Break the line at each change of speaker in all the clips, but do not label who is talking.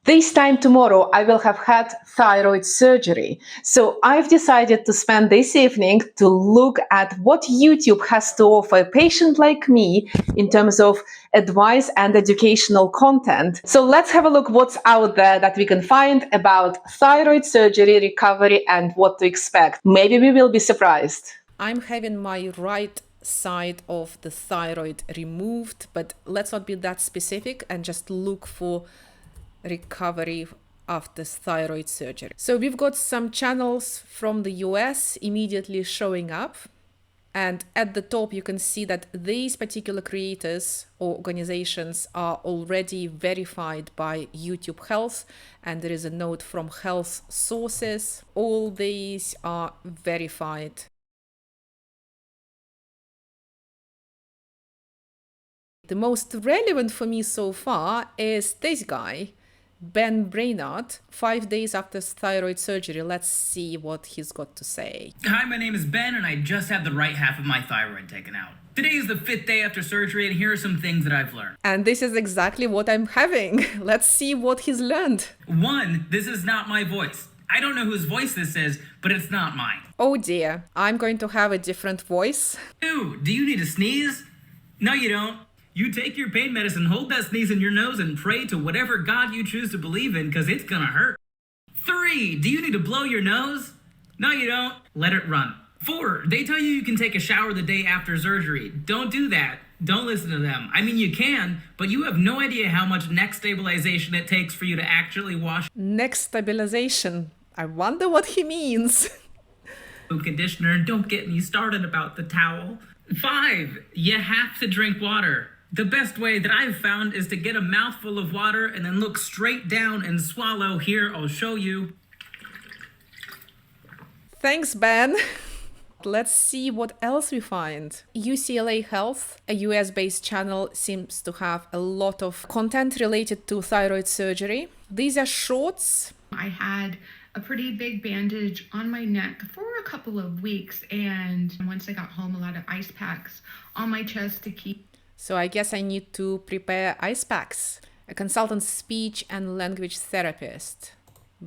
This time tomorrow, I will have had thyroid surgery. So I've decided to spend this evening to look at what YouTube has to offer a patient like me in terms of advice and educational content. So let's have a look what's out there that we can find about thyroid surgery, recovery, and what to expect. Maybe we will be surprised.
I'm having my right side of the thyroid removed, but let's not be that specific and just look for recovery after thyroid surgery. So we've got some channels from the US immediately showing up. And at the top, you can see that these particular creators or organizations are already verified by YouTube Health. And there is a note from health sources. All these are verified. The most relevant for me so far is this guy, Ben Brainard, 5 days after thyroid surgery. Let's see what he's got to say.
Hi, my name is Ben, and I just had the right half of my thyroid taken out. Today is the 5th day after surgery, and here are some things that I've learned.
And this is exactly what I'm having. Let's see what he's learned.
1, this is not my voice. I don't know whose voice this is, but it's not mine.
Oh dear, I'm going to have a different voice.
2, do you need to sneeze? No, you don't. You take your pain medicine, hold that sneeze in your nose, and pray to whatever God you choose to believe in, because it's gonna hurt. 3, do you need to blow your nose? No, you don't. Let it run. 4, they tell you can take a shower the day after surgery. Don't do that. Don't listen to them. I mean, you can, but you have no idea how much neck stabilization it takes for you to actually wash.
Neck stabilization. I wonder what he means.
Conditioner, don't get me started about the towel. 5, you have to drink water. The best way that I've found is to get a mouthful of water and then look straight down and swallow. Here, I'll show you.
Thanks, Ben. Let's see what else we find. UCLA Health, a US-based channel, seems to have a lot of content related to thyroid surgery. These are shorts.
I had a pretty big bandage on my neck for a couple of weeks, and once I got home, a lot of ice packs on my chest to keep.
So I guess I need to prepare ice packs. A consultant speech and language therapist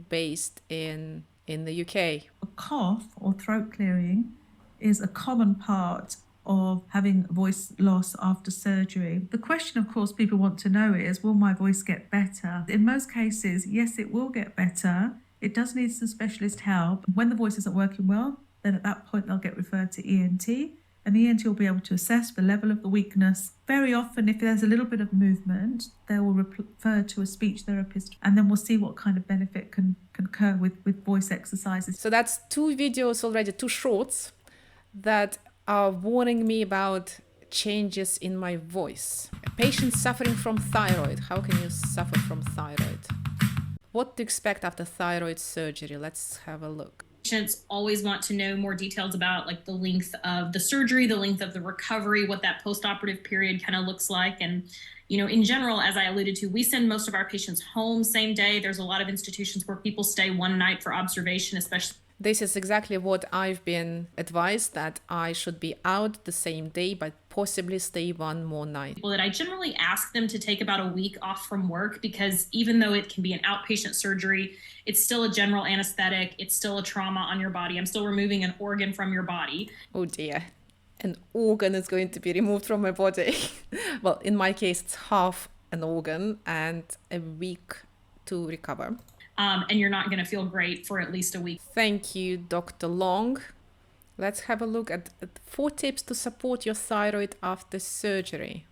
based in the UK.
A cough or throat clearing is a common part of having voice loss after surgery. The question, of course, people want to know is, will my voice get better? In most cases, yes, it will get better. It does need some specialist help. When the voice isn't working well, then at that point they'll get referred to ENT. And the ENT will be able to assess the level of the weakness. Very often, if there's a little bit of movement, they will refer to a speech therapist, and then we'll see what kind of benefit can occur with voice exercises.
So that's 2 videos already, 2 shorts that are warning me about changes in my voice. A patient suffering from thyroid. How can you suffer from thyroid? What to expect after thyroid surgery? Let's have a look.
Patients always want to know more details about like the length of the surgery, the length of the recovery, what that post-operative period kind of looks like. And, you know, in general, as I alluded to, we send most of our patients home same day. There's a lot of institutions where people stay one night for observation, especially.
This is exactly what I've been advised, that I should be out the same day, but possibly stay one more night.
That I generally ask them to take about a week off from work, because even though it can be an outpatient surgery, it's still a general anesthetic. It's still a trauma on your body. I'm still removing an organ from your body.
Oh dear. An organ is going to be removed from my body. Well, in my case, it's half an organ and a week to recover.
And you're not going to feel great for at least a week.
Thank you, Dr. Long. Let's have a look at 4 tips to support your thyroid after surgery.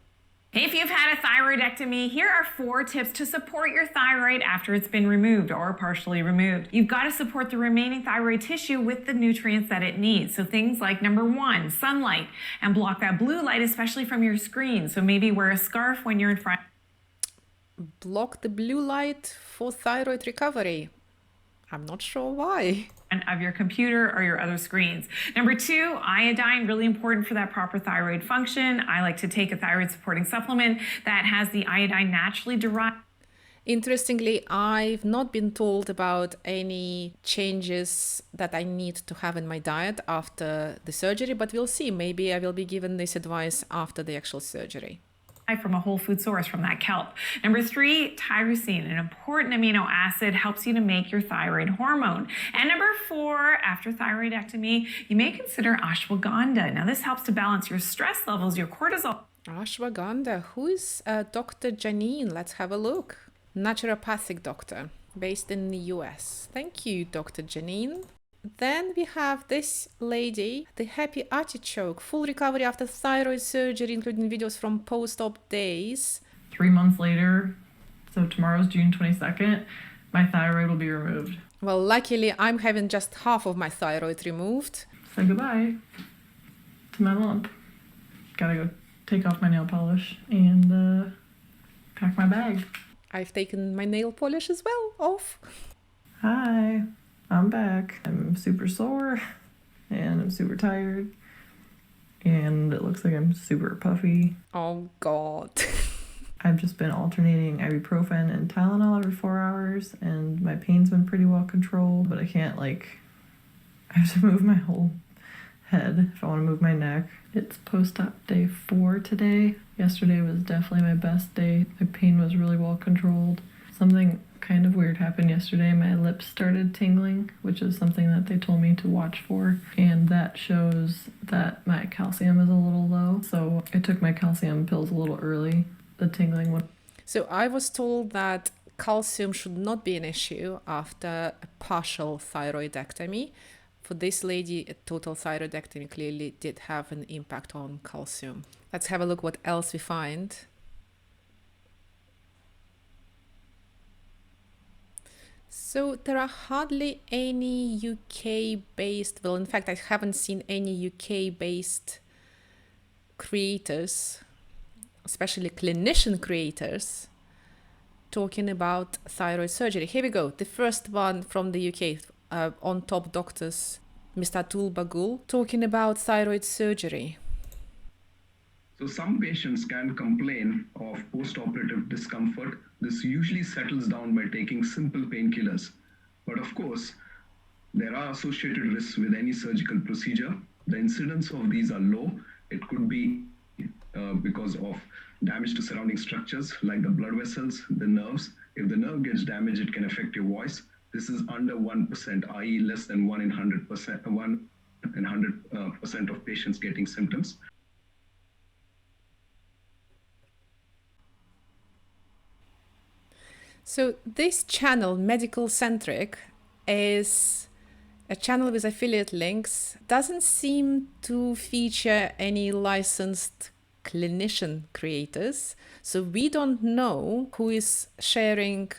Hey, if you've had a thyroidectomy, here are 4 tips to support your thyroid after it's been removed or partially removed. You've got to support the remaining thyroid tissue with the nutrients that it needs. So things like number 1, sunlight, and block that blue light, especially from your screen. So maybe wear a scarf when you're in front.
Block the blue light for thyroid recovery. I'm not sure why.
Of your computer or your other screens. Number 2, iodine, really important for that proper thyroid function. I like to take a thyroid supporting supplement that has the iodine naturally derived.
Interestingly, I've not been told about any changes that I need to have in my diet after the surgery, but we'll see. Maybe I will be given this advice after the actual surgery.
from a whole food source, from that kelp. Number 3, tyrosine, an important amino acid, helps you to make your thyroid hormone. And number 4, after thyroidectomy, you may consider ashwagandha. Now this helps to balance your stress levels, your cortisol.
Ashwagandha. Who is Dr. Janine? Let's have a look. Naturopathic doctor based in the US. Thank you, Dr. Janine. Then we have this lady, the happy artichoke, full recovery after thyroid surgery, including videos from post-op days.
3 months later, so tomorrow's June 22nd, my thyroid will be removed.
Well, luckily, I'm having just half of my thyroid removed.
Say goodbye to my lump. Gotta go take off my nail polish and pack my bag.
I've taken my nail polish as well off.
Hi, I'm back. I'm super sore and I'm super tired and it looks like I'm super puffy.
Oh God.
I've just been alternating ibuprofen and Tylenol every 4 hours and my pain's been pretty well controlled, but I can't I have to move my whole head if I want to move my neck. It's post-op day 4 today. Yesterday was definitely my best day. My pain was really well controlled. Something kind of weird happened yesterday. My lips started tingling, which is something that they told me to watch for. And that shows that my calcium is a little low. So I took my calcium pills a little early. The tingling one.
So I was told that calcium should not be an issue after a partial thyroidectomy. For this lady, a total thyroidectomy clearly did have an impact on calcium. Let's have a look what else we find. So there are hardly any UK-based, well, in fact, I haven't seen any UK-based creators, especially clinician creators, talking about thyroid surgery. Here we go. The first one from the UK, on Top Doctors, Mr. Atul Bagul, talking about thyroid surgery.
So some patients can complain of post-operative discomfort. This usually settles down by taking simple painkillers. But of course, there are associated risks with any surgical procedure. The incidence of these are low. It could be because of damage to surrounding structures like the blood vessels, the nerves. If the nerve gets damaged, it can affect your voice. This is under 1%, i.e. less than 1 in 100%, 1 in 100% of patients getting symptoms.
So this channel, Medical Centric, is a channel with affiliate links. Doesn't seem to feature any licensed clinician creators. So we don't know who is sharing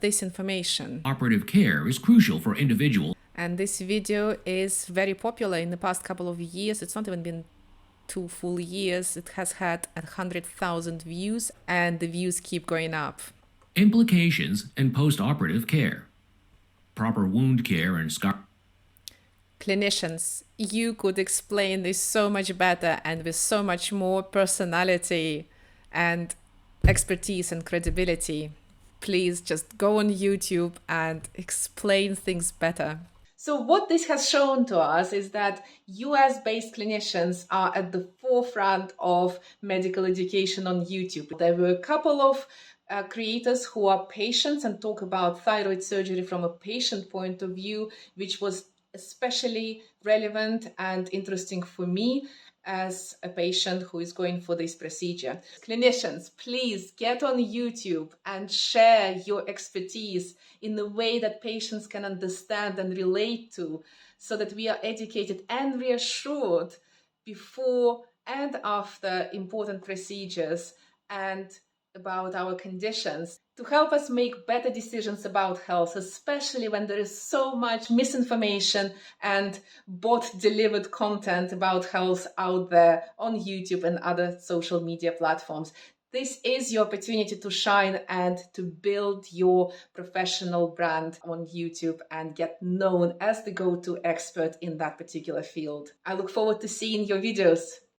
this information.
Operative care is crucial for individuals.
And this video is very popular in the past couple of years. It's not even been 2 full years. It has had 100,000 views and the views keep going up.
Implications and post-operative care. Proper wound care and scar.
Clinicians, you could explain this so much better and with so much more personality and expertise and credibility. Please just go on YouTube and explain things better. So what this has shown to us is that US-based clinicians are at the forefront of medical education on YouTube. There were a couple of creators who are patients and talk about thyroid surgery from a patient point of view, which was especially relevant and interesting for me as a patient who is going for this procedure. Clinicians, please get on YouTube and share your expertise in a way that patients can understand and relate to, so that we are educated and reassured before and after important procedures and about our conditions, to help us make better decisions about health, especially when there is so much misinformation and bot-delivered content about health out there on YouTube and other social media platforms. This is your opportunity to shine and to build your professional brand on YouTube and get known as the go-to expert in that particular field. I look forward to seeing your videos.